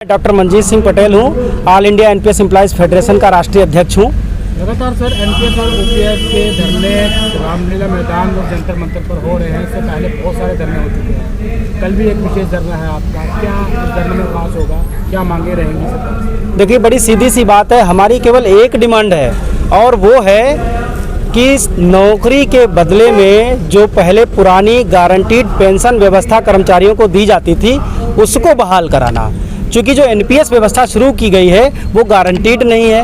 Doctor Manjeet Singh Patel हूँ, all India NPS employees federation का राष्ट्रीय अध्यक्ष हूँ। लगातार सर एनपीएस और ओपीएस के धरने रामलीला मैदान और जंतर मंतर पर हो रहे हैं। इससे पहले बहुत सारे धरने हो चुके हैं। कल भी एक विशेष धरना है आपका, क्या इस धरने में पास होगा, क्या मांगे रहेंगी सरकार से? देखिए, बड़ी सीधी सी बात है, हमारी केवल एक डिमांड है और वो है कि नौकरी के बदले में जो पहले पुरानी गारंटीड पेंशन व्यवस्था कर्मचारियों को दी जाती थी उसको बहाल कराना। क्योंकि जो एनपीएस व्यवस्था शुरू की गई है वो गारंटीड नहीं है,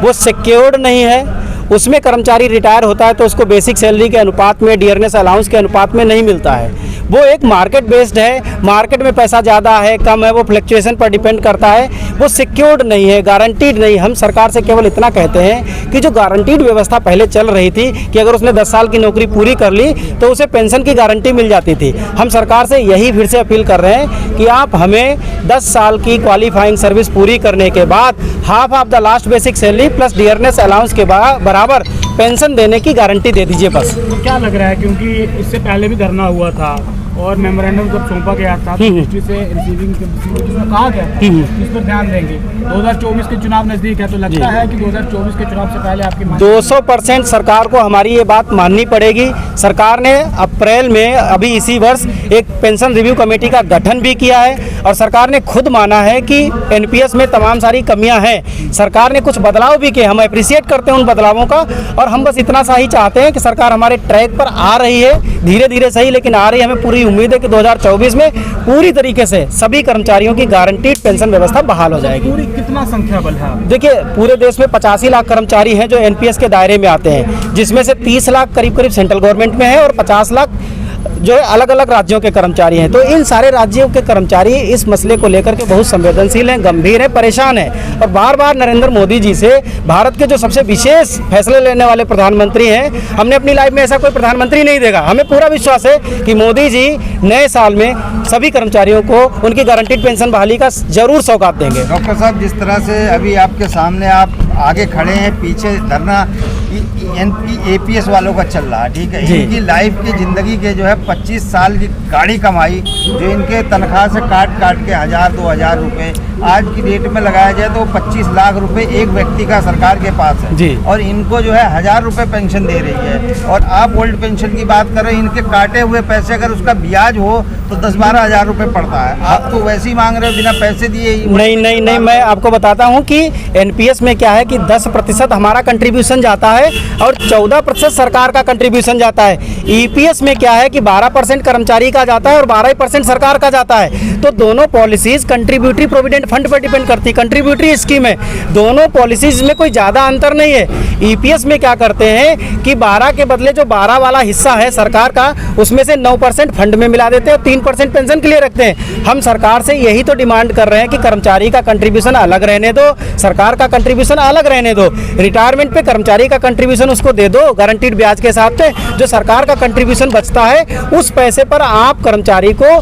वो सिक्योर्ड नहीं है। उसमें कर्मचारी रिटायर होता है तो उसको बेसिक सैलरी के अनुपात में, डियरनेस अलाउंस के अनुपात में नहीं मिलता है। वो एक मार्केट बेस्ड है, मार्केट में पैसा ज़्यादा है कम है वो फ्लक्चुएशन पर डिपेंड करता है। वो सिक्योर्ड नहीं है, गारंटीड नहीं। हम सरकार से केवल इतना कहते हैं कि जो गारंटीड व्यवस्था पहले चल रही थी कि अगर उसने 10 साल की नौकरी पूरी कर ली तो उसे पेंशन की गारंटी मिल जाती थी। हम सरकार से यही फिर से अपील कर रहे हैं कि आप हमें 10 साल की क्वालिफाइंग सर्विस पूरी करने के बाद half of the last basic salary plus dearness allowance के बराबर पेंशन देने की गारंटी दे दीजिए बस। तो क्या लग रहा है, क्योंकि इससे पहले भी धरना हुआ था और मेमोरेंडम जब सौंपा गया था तो मिनिस्ट्री से रिसीविंग जिसमें कहा गया था इस पर ध्यान देंगे। 2024 के चुनाव नज़दीक है तो लगता है कि 2024 के चुनाव से पहले आपकी 200% सरकार को हमारी ये बात माननी पड़ेगी। सरकार ने अप्रैल में अभी इसी वर्ष एक पेंशन रिव्यू कमेटी का गठन भी किया है और सरकार ने खुद माना है कि एनपीएस में तमाम सारी कमियां हैं। सरकार ने कुछ बदलाव भी किए, हम अप्रिशिएट करते हैं उन बदलावों का और हम बस इतना सा ही चाहते हैं कि सरकार हमारे ट्रैक पर आ रही है, धीरे धीरे सही लेकिन आ रही है। हमें पूरी उम्मीद है कि 2024 में पूरी तरीके से सभी कर्मचारियों की गारंटीड पेंशन व्यवस्था बहाल हो जाएगी। पूरी कितना संख्या बल है? देखिए, पूरे देश में 85 लाख कर्मचारी हैं जो एनपीएस के दायरे में आते हैं, जिसमें से 30 लाख करीब सेंट्रल गवर्नमेंट में है और 50 लाख जो है अलग अलग राज्यों के कर्मचारी हैं। तो इन सारे राज्यों के कर्मचारी इस मसले को लेकर के बहुत संवेदनशील हैं, गंभीर हैं, परेशान हैं और बार बार नरेंद्र मोदी जी से, भारत के जो सबसे विशेष फैसले लेने वाले प्रधानमंत्री हैं, हमने अपनी लाइफ में ऐसा कोई प्रधानमंत्री नहीं देखा। हमें पूरा विश्वास है कि मोदी जी नए साल में सभी कर्मचारियों को उनकी गारंटीड पेंशन बहाली का जरूर सौगात देंगे। डॉक्टर साहब, जिस तरह से अभी आपके सामने आप आगे खड़े हैं, पीछे धरना एपीएस वालों का चल रहा है, ठीक है। इनकी लाइफ की ज़िंदगी के जो है 25 साल की गाड़ी कमाई जो इनके तनख्वाह से काट के 1000-2000 रुपये आज की डेट में लगाया जाए तो 25 लाख रुपए एक व्यक्ति का सरकार के पास है जी। और इनको जो है 1000 रुपये पेंशन दे रही है और आप ओल्ड पेंशन की बात कर रहे हैं। इनके काटे हुए पैसे अगर उसका ब्याज हो तो 10-12 हज़ार रुपये पड़ता है। आप तो वैसे ही मांग रहे हो बिना पैसे दिए ही। नहीं, मैं आपको बताता हूँ कि एनपीएस में क्या है कि 10% हमारा कंट्रीब्यूशन जाता है और 14% सरकार का कंट्रीब्यूशन जाता है। ईपीएस में क्या है कि 12% कर्मचारी का जाता है और 12% सरकार का जाता है। तो दोनों पॉलिसीज कंट्रीब्यूटरी प्रोविडेंट फंड पर डिपेंड करती है, कंट्रीब्यूटरी स्कीम है। दोनों पॉलिसीज में कोई ज़्यादा अंतर नहीं है। ईपीएस में क्या करते हैं कि 12 के बदले जो 12 वाला हिस्सा है सरकार का, उसमें से 9% फंड में मिला देते हैं और 3% पेंशन के लिए रखते हैं। हम सरकार से यही तो डिमांड कर रहे हैं कि कर्मचारी का कंट्रीब्यूशन अलग रहने दो, सरकार का कंट्रीब्यूशन अलग रहने दो। रिटायरमेंट पे कर्मचारी का कंट्रीब्यूशन उसको दे दो गारंटीड ब्याज के साथ में, जो सरकार का कंट्रीब्यूशन बचता है उस पैसे पर आप कर्मचारी को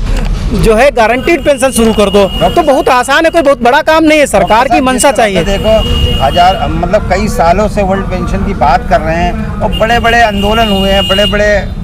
जो है गारंटीड पेंशन शुरू कर दो। तो बहुत आसान है, कोई बहुत बड़ा काम नहीं है, सरकार की मंशा चाहिए। देखो, मतलब कई सालों से वर्ल्ड पेंशन की बात कर रहे हैं और बड़े बड़े आंदोलन हुए हैं, बड़े बड़े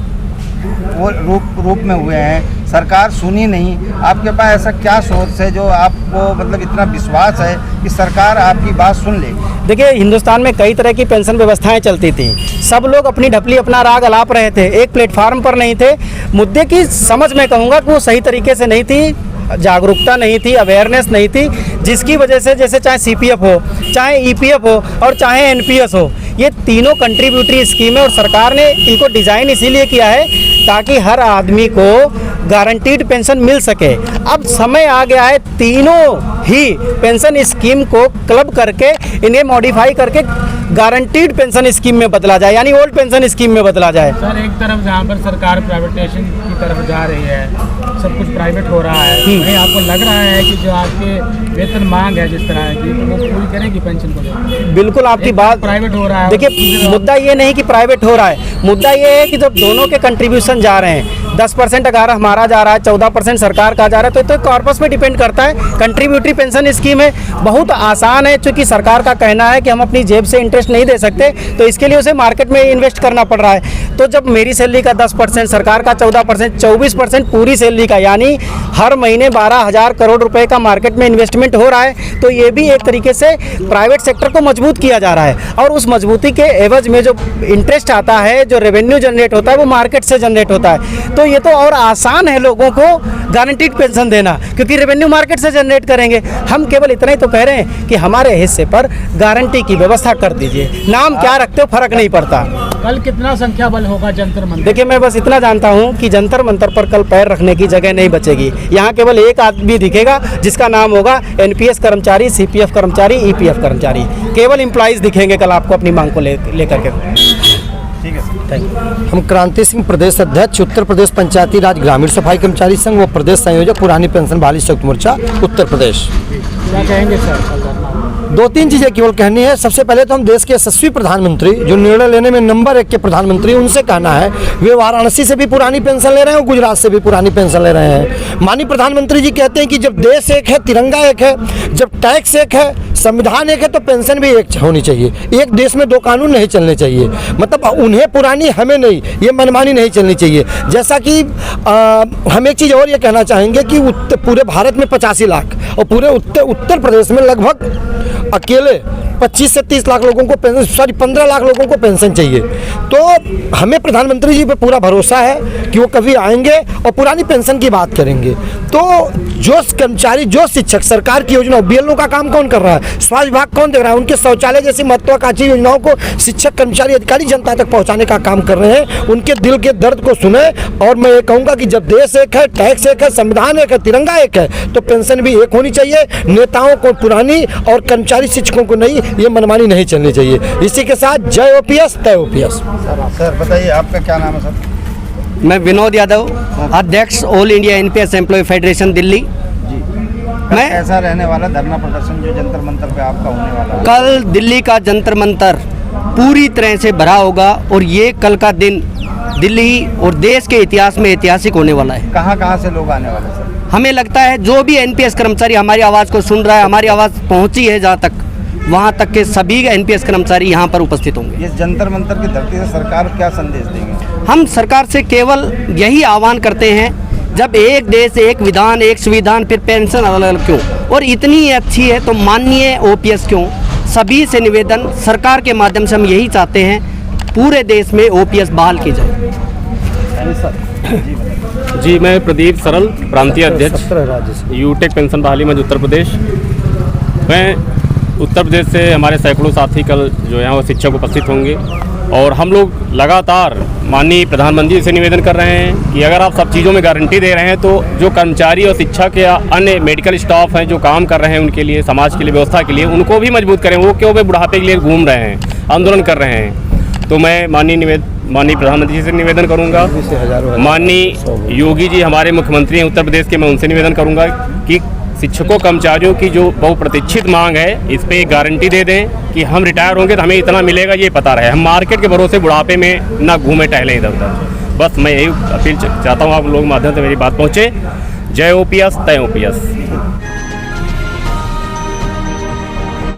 वो रूप में हुए हैं, सरकार सुनी नहीं। आपके पास ऐसा क्या सोच है जो आपको मतलब इतना विश्वास है कि सरकार आपकी बात सुन ले? देखिए, हिंदुस्तान में कई तरह की पेंशन व्यवस्थाएं चलती थी, सब लोग अपनी ढपली अपना राग अलाप रहे थे, एक प्लेटफार्म पर नहीं थे। मुद्दे की समझ मैं कहूँगा कि वो सही तरीके से नहीं थी, जागरूकता नहीं थी, अवेयरनेस नहीं थी, जिसकी वजह से जैसे चाहे सीपीएफ हो, चाहे ईपीएफ हो और चाहे एनपीएस हो, ये तीनों कंट्रीब्यूटरी स्कीम है और सरकार ने इनको डिज़ाइन इसीलिए किया है ताकि हर आदमी को गारंटीड पेंशन मिल सके। अब समय आ गया है तीनों ही पेंशन स्कीम को क्लब करके इन्हें मॉडिफाई करके गारंटीड पेंशन स्कीम में बदला जाए, यानी ओल्ड पेंशन स्कीम में बदला जाए। सर, एक तरफ जहाँ पर सरकार प्राइवेटाइजेशन की तरफ जा रही है, सब कुछ प्राइवेट हो रहा है, वहीं आपको लग रहा है कि जो आपके वेतन मांग है जिस तरह की वो पूरी करेगी पेंशन को? बिल्कुल आपकी बात प्राइवेट हो रहा है। देखिए, मुद्दा ये नहीं कि प्राइवेट हो रहा है, मुद्दा ये है कि जब दोनों के कंट्रीब्यूशन जा रहे हैं, 10% अगर हमारा जा रहा है, 14% सरकार का जा रहा है, तो कॉर्पस पे डिपेंड करता है। कंट्रीब्यूटरी पेंशन स्कीम है, बहुत आसान है, चूँकि सरकार का कहना है कि हम अपनी जेब से इंटरेस्ट नहीं दे सकते, तो इसके लिए उसे मार्केट में इन्वेस्ट करना पड़ रहा है। तो जब मेरी सैलरी का 10%, सरकार का 14%, 24% पूरी सैलरी का, यानी हर महीने 12,000 करोड़ रुपए का मार्केट में इन्वेस्टमेंट हो रहा है, तो ये भी एक तरीके से प्राइवेट सेक्टर को मजबूत किया जा रहा है। और उस मजबूती के एवज में जो इंटरेस्ट आता है, जो रेवेन्यू जनरेट होता है, वो मार्केट से जनरेट होता है। तो ये तो और आसान है लोगों को गारंटीड पेंशन देना, क्योंकि रेवेन्यू मार्केट से जनरेट करेंगे। हम केवल इतना ही तो कह रहे हैं कि हमारे हिस्से पर गारंटी की व्यवस्था कर दीजिए, नाम क्या रखते हो फर्क नहीं पड़ता। कल कितना संख्या बल होगा जंतर मंतर? देखिए, मैं बस इतना जानता हूँ कि जंतर मंतर पर कल पैर रखने की जगह नहीं बचेगी। यहाँ केवल एक आदमी दिखेगा जिसका नाम होगा एनपीएस कर्मचारी, सीपीएफ कर्मचारी, ईपीएफ कर्मचारी। केवल एम्प्लॉइज दिखेंगे कल आपको अपनी मांग को लेकर के। ठीक है, थैंक यू। हम क्रांति सिंह, प्रदेश अध्यक्ष, उत्तर प्रदेश पंचायती राज ग्रामीण सफाई कर्मचारी संघ व प्रदेश संयोजक पुरानी पेंशन बहाली संयुक्त मोर्चा उत्तर प्रदेश। क्या कहेंगे सर? दो तीन चीज़ें केवल कहनी है। सबसे पहले तो हम देश के यशस्वी प्रधानमंत्री, जो निर्णय लेने में नंबर 1 के प्रधानमंत्री, उनसे कहना है, वे वाराणसी से भी पुरानी पेंशन ले रहे हैं और गुजरात से भी पुरानी पेंशन ले रहे हैं। माननीय प्रधानमंत्री जी कहते हैं कि जब देश एक है, तिरंगा एक है, जब टैक्स एक है, संविधान एक है, तो पेंशन भी एक होनी चाहिए। एक देश में दो कानून नहीं चलने चाहिए, मतलब उन्हें पुरानी हमें नहीं, ये मनमानी नहीं चलनी चाहिए। जैसा कि हम एक चीज़ और ये कहना चाहेंगे कि पूरे भारत में 85 लाख और पूरे उत्तर प्रदेश में लगभग अकेले 25 से 30 लाख लोगों को पेंशन, 15 लाख लोगों को पेंशन चाहिए। तो हमें प्रधानमंत्री जी पे पूरा भरोसा है कि वो कभी आएंगे और पुरानी पेंशन की बात करेंगे। तो जो कर्मचारी, जो शिक्षक, सरकार की योजना, बीएलओ का काम कौन कर रहा है, स्वास्थ्य विभाग कौन दे रहा है, उनके शौचालय जैसी महत्वाकांक्षी योजनाओं को शिक्षक, कर्मचारी, अधिकारी जनता तक पहुंचाने का काम कर रहे हैं। उनके दिल के दर्द को सुने। और मैं ये कहूँगा कि जब देश एक है, टैक्स एक है, संविधान एक है, तिरंगा एक है, तो पेंशन भी एक होनी चाहिए। नेताओं को पुरानी और कर्मचारी शिक्षकों को नहीं, ये मनमानी नहीं चलनी चाहिए। इसी के साथ जय ओपीएस, तय ओपीएस। सर बताइए, आपका क्या नाम है सर? मैं विनोद यादव, अध्यक्ष all India NPS employ federation Delhi. मैं कैसा रहने वाला धरना प्रदर्शन जो जंतर मंतर पे आपका होने वाला है? कल दिल्ली का जंतर मंतर पूरी तरह से भरा होगा और ये कल का दिन दिल्ली और देश के इतिहास में ऐतिहासिक होने वाला है। कहाँ से लोग आने वाले सर? हमें लगता है जो भी एनपीएस कर्मचारी हमारी आवाज़ को सुन रहा है, हमारी आवाज़ पहुंची है जहाँ तक, वहाँ तक के सभी एनपीएस कर्मचारी यहाँ पर उपस्थित होंगे। इस जंतर मंतर की धरती से सरकार क्या संदेश देंगे? हम सरकार से केवल यही आह्वान करते हैं, जब एक देश, एक विधान, एक संविधान, फिर पेंशन अलग अलग क्यों, और इतनी अच्छी है तो माननीय ओपीएस क्यों? सभी से निवेदन, सरकार के माध्यम से हम यही चाहते हैं, पूरे देश में ओपीएस बहाल की जाए। जी, मैं प्रदीप सरल, प्रांतीय अध्यक्ष, यूटेक पेंशन बहाली मंच उत्तर प्रदेश। मैं उत्तर प्रदेश से हमारे सैकड़ों साथी कल जो यहाँ वो शिक्षक उपस्थित होंगे और हम लोग लगातार माननीय प्रधानमंत्री से निवेदन कर रहे हैं कि अगर आप सब चीज़ों में गारंटी दे रहे हैं तो जो कर्मचारी और शिक्षक या अन्य मेडिकल स्टाफ हैं जो काम कर रहे हैं उनके लिए, समाज के लिए, व्यवस्था के लिए, उनको भी मजबूत करें। वो क्यों वे बुढ़ापे के लिए घूम रहे हैं, आंदोलन कर रहे हैं। तो मैं माननीय प्रधानमंत्री जी से निवेदन करूंगा, माननीय योगी जी हमारे मुख्यमंत्री हैं उत्तर प्रदेश के, मैं उनसे निवेदन करूंगा कि शिक्षकों कर्मचारियों की जो बहुप्रतीक्षित मांग है, इस पे एक गारंटी दे दें कि हम रिटायर होंगे तो हमें इतना मिलेगा, ये पता रहे। हम मार्केट के भरोसे बुढ़ापे में ना घूमे टहलें इधर उधर। बस मैं यही अपील चाहता हूँ, आप लोग माध्यम से मेरी बात पहुँचे। जय ओपीएस, तय ओपीएस।